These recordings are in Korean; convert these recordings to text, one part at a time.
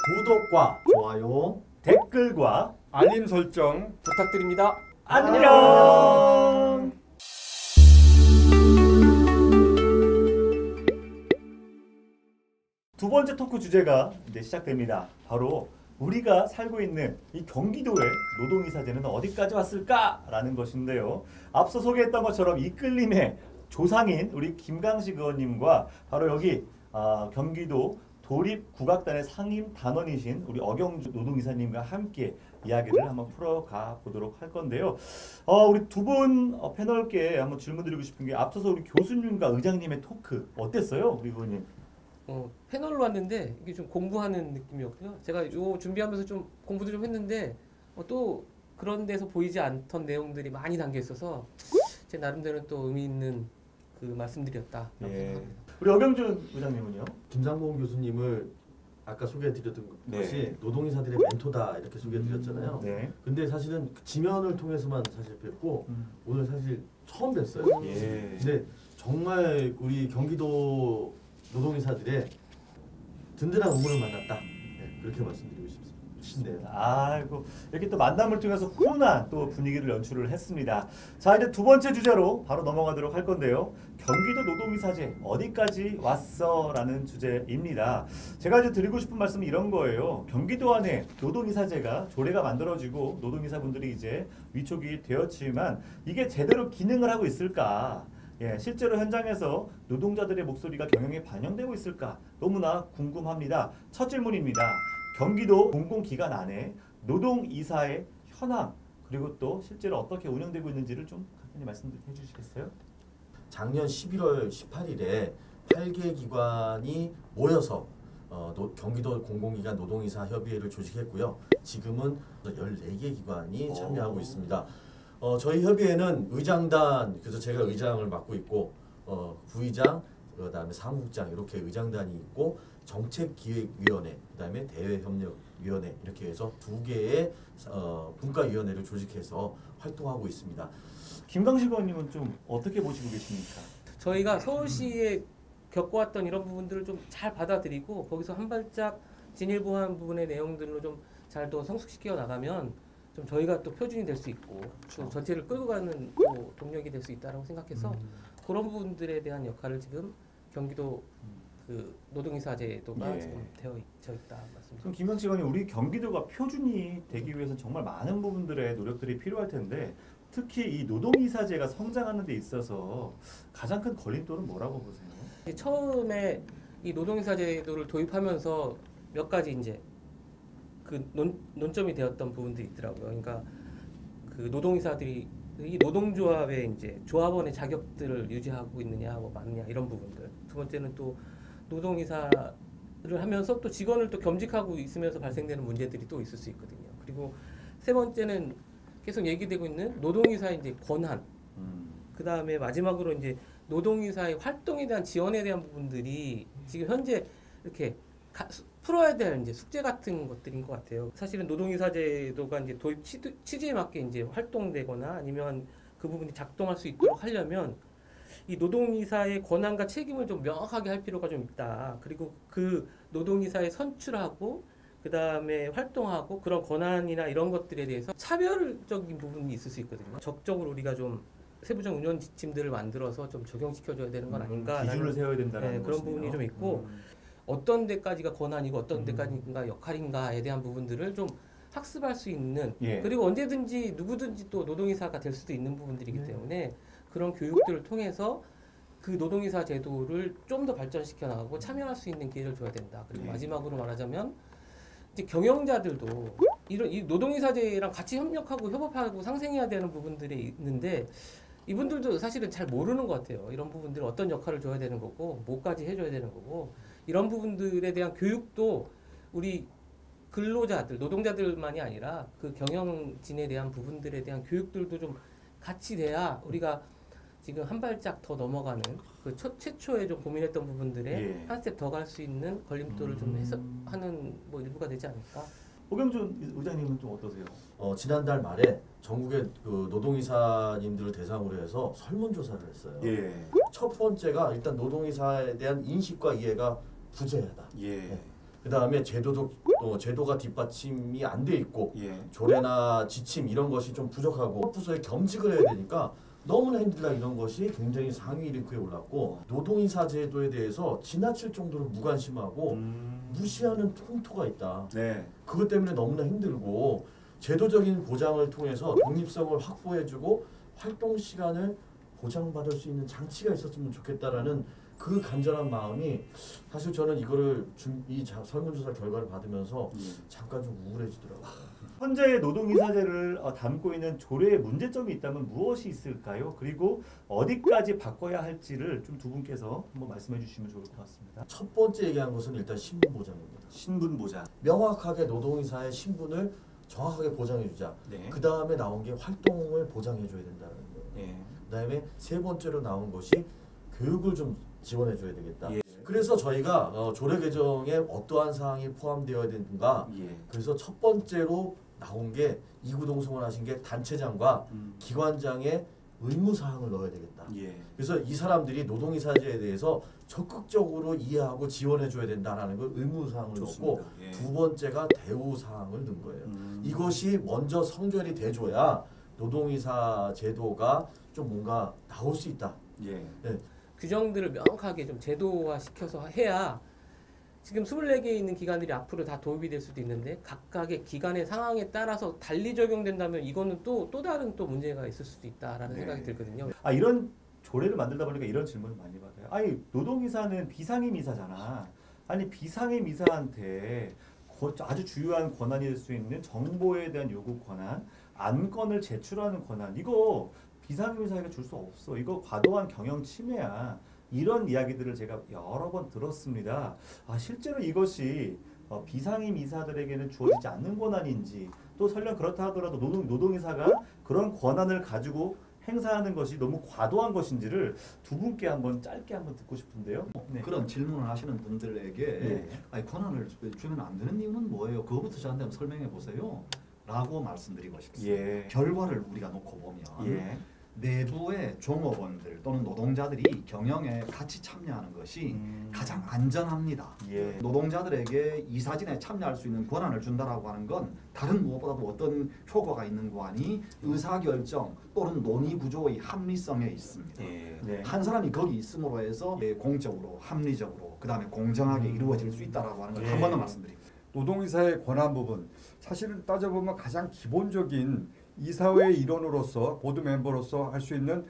구독과 좋아요, 댓글과 알림 설정 부탁드립니다. 안녕. 두 번째 토크 주제가 이제 시작됩니다. 바로 우리가 살고 있는 이 경기도의 노동이사제는 어디까지 왔을까라는 것인데요. 앞서 소개했던 것처럼 이끌림의 조상인 우리 김강식 의원님과 바로 여기 경기도 도립국악단의 상임 단원이신 우리 어경주 노동이사님과 함께 이야기를 한번 풀어가 보도록 할 건데요. 우리 두 분 패널께 한번 질문드리고 싶은 게 앞서서 우리 교수님과 의장님의 토크 어땠어요, 우리 의원님? 패널로 왔는데 이게 좀 공부하는 느낌이었고요. 제가 요 준비하면서 좀 공부도 좀 했는데 또 그런 데서 보이지 않던 내용들이 많이 담겨 있어서 제 나름대로는 또 의미 있는 그 말씀들이었다라고 생각합니다. 우리 어경준 의장님은요? 김상봉 교수님을 아까 소개해드렸던 것이 노동이사들의 멘토다 이렇게 소개해드렸잖아요. 네. 근데 사실은 그 지면을 통해서만 사실 뵙고 오늘 사실 처음 뵀어요. 예. 근데 정말 우리 경기도 노동이사들의 든든한 우물을 만났다. 네, 그렇게 말씀드리고 싶네요. 아이고, 이렇게 또 만남을 통해서 훈훈한 또 분위기를 연출을 했습니다. 자, 이제 두 번째 주제로 바로 넘어가도록 할 건데요. 경기도 노동이사제 어디까지 왔어? 라는 주제입니다. 제가 이제 드리고 싶은 말씀은 이런 거예요. 경기도 안에 노동이사제가 조례가 만들어지고 노동이사분들이 이제 위촉이 되었지만 이게 제대로 기능을 하고 있을까? 예, 실제로 현장에서 노동자들의 목소리가 경영에 반영되고 있을까? 너무나 궁금합니다. 첫 질문입니다. 경기도 공공기관 안에 노동이사의 현황 그리고 또 실제로 어떻게 운영되고 있는지를 좀 간단히 말씀해 주시겠어요? 작년 11월 18일에 8개 기관이 모여서 경기도 공공기관 노동이사 협의회를 조직했고요. 지금은 14개 기관이 참여하고 있습니다. 저희 협의회는 의장단, 그래서 제가 의장을 맡고 있고 부의장, 그다음에 사무국장 이렇게 의장단이 있고 정책기획위원회, 그다음에 대외협력위원회 이렇게 해서 2개의 분과위원회를 조직해서 활동하고 있습니다. 김강식 의원님은 좀 어떻게 보시고 계십니까? 저희가 서울시에 겪어왔던 이런 부분들을 좀 잘 받아들이고 거기서 한 발짝 진일보한 부분의 내용들로 좀 잘 더 성숙시켜 나가면 좀 저희가 또 표준이 될 수 있고 또 전체를 끌고 가는 또 동력이 될 수 있다고 생각해서 그런 부분들에 대한 역할을 지금 경기도 그 노동이사제도가 지금 되어 있다 말씀드립니다. 그럼 김강식 의원님, 우리 경기도가 표준이 되기 위해서는 정말 많은 부분들의 노력들이 필요할 텐데 특히 이 노동이사제가 성장하는 데 있어서 가장 큰 걸림돌은 뭐라고 보세요? 처음에 이 노동이사제도를 도입하면서 몇 가지 이제 그 논점이 되었던 부분들이 있더라고요. 그러니까 그 노동이사들이 이 노동조합의 이제 조합원의 자격들을 유지하고 있느냐, 뭐 맞느냐 이런 부분들. 두 번째는 또 노동이사를 하면서 또 직원을 또 겸직하고 있으면서 발생되는 문제들이 또 있을 수 있거든요. 그리고 세 번째는 계속 얘기되고 있는 노동이사의 이제 권한. 그 다음에 마지막으로 이제 노동이사의 활동에 대한 지원에 대한 부분들이 지금 현재 이렇게 풀어야 될 이제 숙제 같은 것들인 것 같아요. 사실은 노동이사제도가 이제 도입 취지에 맞게 이제 활동되거나 아니면 그 부분이 작동할 수 있도록 하려면 이 노동이사의 권한과 책임을 좀 명확하게 할 필요가 좀 있다. 그리고 그 노동이사에 선출하고 그 다음에 활동하고 그런 권한이나 이런 것들에 대해서 차별적인 부분이 있을 수 있거든요. 적극적으로 우리가 좀 세부적 운영 지침들을 만들어서 좀 적용시켜줘야 되는 건 아닌가. 기준을 세워야 된다는 그런 부분이 좀 있고 어떤 데까지가 권한이고 어떤 데까지가 역할인가에 대한 부분들을 좀 학습할 수 있는 그리고 언제든지 누구든지 또 노동이사가 될 수도 있는 부분들이기 때문에 그런 교육들을 통해서 그 노동이사 제도를 좀 더 발전시켜 나가고 참여할 수 있는 기회를 줘야 된다. 그리고 마지막으로 말하자면 이제 경영자들도 이 노동이사제랑 같이 협력하고 협업하고 상생해야 되는 부분들이 있는데 이분들도 사실은 잘 모르는 것 같아요. 이런 부분들을 어떤 역할을 줘야 되는 거고 뭐까지 해줘야 되는 거고 이런 부분들에 대한 교육도 우리 근로자들, 노동자들만이 아니라 그 경영진에 대한 부분들에 대한 교육들도 좀 같이 돼야 우리가 지금 한 발짝 더 넘어가는 그 최초에 좀 고민했던 부분들에 한 스텝 더 갈 수 있는 걸림돌을 좀 해소하는 뭐 일부가 되지 않을까? 오경준 의장님은 좀 어떠세요? 지난달 말에 전국의 그 노동이사님들을 대상으로 해서 설문조사를 했어요. 첫 번째가 일단 노동이사에 대한 인식과 이해가 부재하다. 그다음에 제도가 뒷받침이 안 돼 있고 예. 조례나 지침 이런 것이 좀 부족하고 부서에 겸직을 해야 되니까 너무나 힘들다 이런 것이 굉장히 상위 랭크에 올랐고 노동이사 제도에 대해서 지나칠 정도로 무관심하고 무시하는 풍토가 있다. 네. 그것 때문에 너무나 힘들고 제도적인 보장을 통해서 독립성을 확보해주고 활동 시간을 보장받을 수 있는 장치가 있었으면 좋겠다라는 그 간절한 마음이 사실 저는 이거를 설문조사 결과를 받으면서 잠깐 좀 우울해지더라고요. 현재의 노동이사제를 담고 있는 조례의 문제점이 있다면 무엇이 있을까요? 그리고 어디까지 바꿔야 할지를 좀 두 분께서 한번 말씀해 주시면 좋을 것 같습니다. 첫 번째 얘기한 것은 일단 신분 보장입니다. 신분 보장. 명확하게 노동이사의 신분을 정확하게 보장해주자. 네. 그 다음에 나온 게 활동을 보장해줘야 된다는 거예요. 예. 그 다음에 세 번째로 나온 것이 교육을 좀 지원해줘야 되겠다. 예. 그래서 저희가 조례 개정에 어떠한 사항이 포함되어야 되는가. 예. 그래서 첫 번째로 나온 게 이구동성을 하신 게 단체장과 기관장의 의무사항을 넣어야 되겠다. 예. 그래서 이 사람들이 노동이사제에 대해서 적극적으로 이해하고 지원해줘야 된다는 걸 의무사항을 넣고 예. 두 번째가 대우사항을 넣은 거예요. 이것이 먼저 성결이 돼줘야 노동이사 제도가 좀 뭔가 나올 수 있다. 예. 네. 규정들을 명확하게 좀 제도화시켜서 해야 지금 24개 있는 기관들이 앞으로 다 도입이 될 수도 있는데 각각의 기관의 상황에 따라서 달리 적용된다면 이거는 또 다른 또 문제가 있을 수도 있다라는 네. 생각이 들거든요. 이런 조례를 만들다 보니까 이런 질문을 많이 받아요. 아니 노동이사는 비상임 이사잖아. 아니 비상임 이사한테 아주 주요한 권한이 될 수 있는 정보에 대한 요구 권한, 안건을 제출하는 권한 이거 비상임 이사에게 줄 수 없어. 이거 과도한 경영 침해야. 이런 이야기들을 제가 여러 번 들었습니다. 실제로 이것이 비상임 이사들에게는 주어지지 않는 권한인지 또 설령 그렇다 하더라도 노동이사가 그런 권한을 가지고 행사하는 것이 너무 과도한 것인지를 두 분께 한번 짧게 한번 듣고 싶은데요. 네. 그런 질문을 하시는 분들에게 네. 아니, 권한을 주면 안 되는 이유는 뭐예요? 그거부터 저한테 한번 설명해 보세요. 라고 말씀드리고 싶습니다. 예. 결과를 우리가 놓고 보면 예. 내부의 종업원들 또는 노동자들이 경영에 같이 참여하는 것이 가장 안전합니다. 예. 노동자들에게 이사진에 참여할 수 있는 권한을 준다라고 하는 건 다른 무엇보다도 어떤 효과가 있는 권한이 의사결정 또는 논의 구조의 합리성에 있습니다. 예. 네. 한 사람이 거기 있음으로 해서 공적으로 합리적으로 그 다음에 공정하게 이루어질 수 있다라고 하는 걸 예. 한 번 더 말씀드립니다. 노동이사의 권한 부분 사실은 따져보면 가장 기본적인 이사회 일원으로서 보드 멤버로서 할 수 있는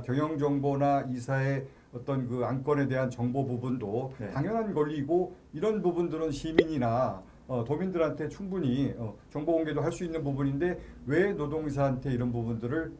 경영 정보나 이사의 어떤 그 안건에 대한 정보 부분도 네. 당연한 권리고 이런 부분들은 시민이나 도민들한테 충분히 정보 공개도 할 수 있는 부분인데 왜 노동이사한테 이런 부분들을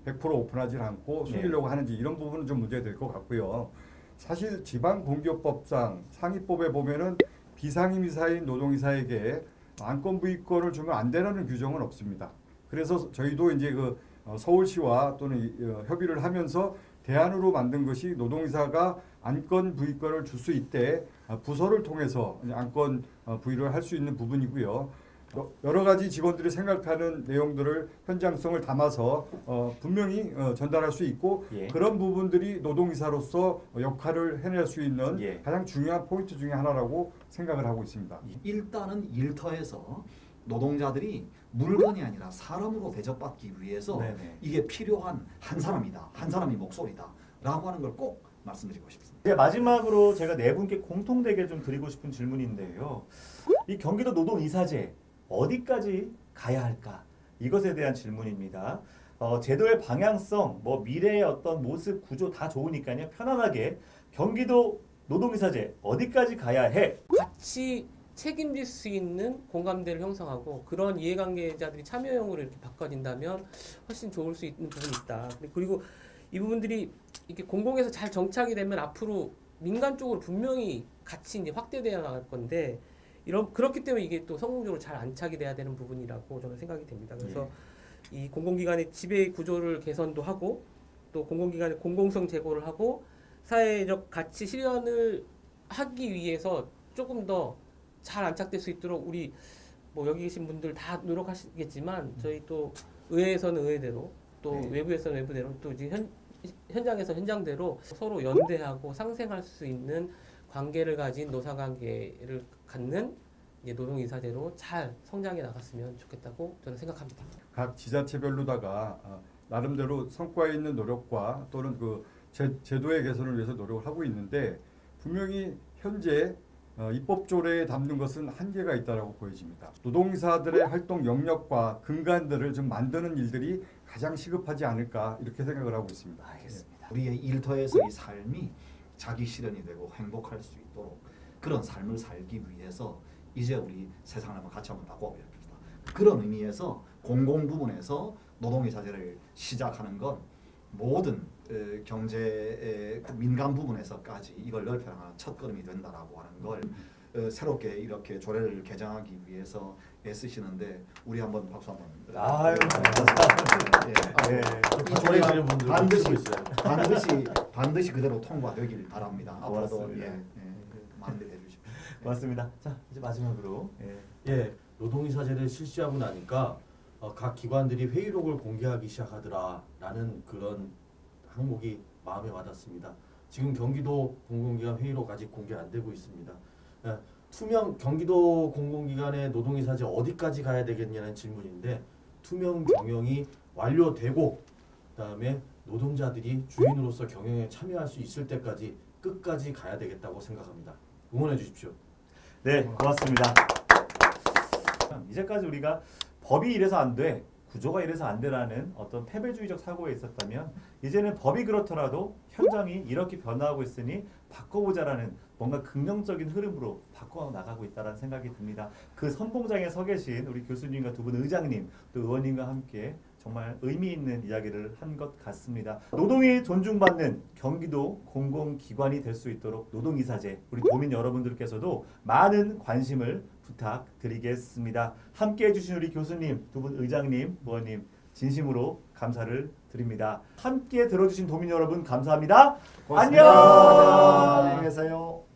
100% 오픈하지 않고 숨기려고 하는지 이런 부분은 좀 문제가 될 것 같고요. 사실 지방공기업법상 상위법에 보면은 비상임이사인 노동이사에게 안건 부의권을 주면 안 되라는 규정은 없습니다. 그래서 저희도 이제 그 서울시와 또는 협의를 하면서 대안으로 만든 것이 노동이사가 안건 부의권을 줄 수 있대 부서를 통해서 안건 부의를 할 수 있는 부분이고요. 여러 가지 직원들이 생각하는 내용들을 현장성을 담아서 분명히 전달할 수 있고 예. 그런 부분들이 노동이사로서 역할을 해낼 수 있는 예. 가장 중요한 포인트 중에 하나라고 생각을 하고 있습니다. 일단은 일터에서 노동자들이 물건이 아니라 사람으로 대접받기 위해서 네네. 이게 필요한 한 사람이다. 한 사람이 목소리다. 라고 하는 걸 꼭 말씀드리고 싶습니다. 이제 마지막으로 제가 네 분께 공통되게 좀 드리고 싶은 질문인데요. 이 경기도 노동이사제 어디까지 가야 할까? 이것에 대한 질문입니다. 제도의 방향성, 미래의 어떤 모습, 구조 다 좋으니까요. 편안하게 경기도 노동이사제 어디까지 가야 해? 같이 책임질 수 있는 공감대를 형성하고 그런 이해관계자들이 참여형으로 이렇게 바꿔진다면 훨씬 좋을 수 있는 부분이 있다. 그리고 이 부분들이 이렇게 공공에서 잘 정착이 되면 앞으로 민간 쪽으로 분명히 같이 이제 확대되어 나갈 건데 그렇기 때문에 이게 또 성공적으로 잘 안착이 돼야 되는 부분이라고 저는 생각이 됩니다. 그래서 이 공공기관의 지배 구조를 개선도 하고 또 공공기관의 공공성 제고를 하고 사회적 가치 실현을 하기 위해서 조금 더 잘 안착될 수 있도록 우리 여기 계신 분들 다 노력하시겠지만 저희 또 의회에서는 의회대로 또 네. 외부에서는 외부대로 또 이제 현장에서 현장대로 서로 연대하고 상생할 수 있는 관계를 가진 노사관계를 갖는 이제 노동이사제로 잘 성장해 나갔으면 좋겠다고 저는 생각합니다. 각 지자체별로다가 나름대로 성과 있는 노력과 또는 그 제도의 개선을 위해서 노력을 하고 있는데 분명히 현재 입법 조례에 담는 것은 한계가 있다고 보여집니다. 노동사들의 활동 영역과 근간들을 좀 만드는 일들이 가장 시급하지 않을까 이렇게 생각을 하고 있습니다. 알겠습니다. 우리의 일터에서의 삶이 자기 실현이 되고 행복할 수 있도록 그런 삶을 살기 위해서 이제 우리 세상을 한번 같이 한번 바꿔봅시다. 그런 의미에서 공공 부분에서 노동의 자제를 시작하는 건 모든 경제의 민간 부분에서까지 이걸 넓혀나가는 첫걸음이 된다라고 하는 걸 새롭게 이렇게 조례를 개정하기 위해서 애쓰시는데 우리 한번 박수 한번. 아유, 이 조례가 반드시 그대로 통과되길 바랍니다. 앞으로도 고맙습니다. 많은 일 해주십시오. 고맙습니다. 자, 이제 마지막으로 노동이사제를 실시하고 나니까 각 기관들이 회의록을 공개하기 시작하더라라는 그런 항목이 마음에 와닿습니다. 지금 경기도 공공기관 회의록 아직 공개 안 되고 있습니다. 경기도 공공기관의 노동이사제 어디까지 가야 되겠냐는 질문인데 투명 경영이 완료되고 그다음에 노동자들이 주인으로서 경영에 참여할 수 있을 때까지 끝까지 가야 되겠다고 생각합니다. 응원해 주십시오. 네, 고맙습니다. 이제까지 우리가 법이 이래서 안 돼, 구조가 이래서 안 되라는 어떤 패배주의적 사고에 있었다면 이제는 법이 그렇더라도 현장이 이렇게 변화하고 있으니 바꿔보자라는 뭔가 긍정적인 흐름으로 바꿔나가고 있다는 생각이 듭니다. 그 선봉장에 서 계신 우리 교수님과 두 분 의장님 또 의원님과 함께 정말 의미 있는 이야기를 한 것 같습니다. 노동이 존중받는 경기도 공공기관이 될 수 있도록 노동이사제 우리 도민 여러분들께서도 많은 관심을 부탁드리겠습니다. 함께해 주신 우리 교수님, 두 분 의장님, 의원님 진심으로 감사를 드립니다. 함께 들어주신 도민 여러분 감사합니다. 고맙습니다. 안녕. 안녕히 계세요.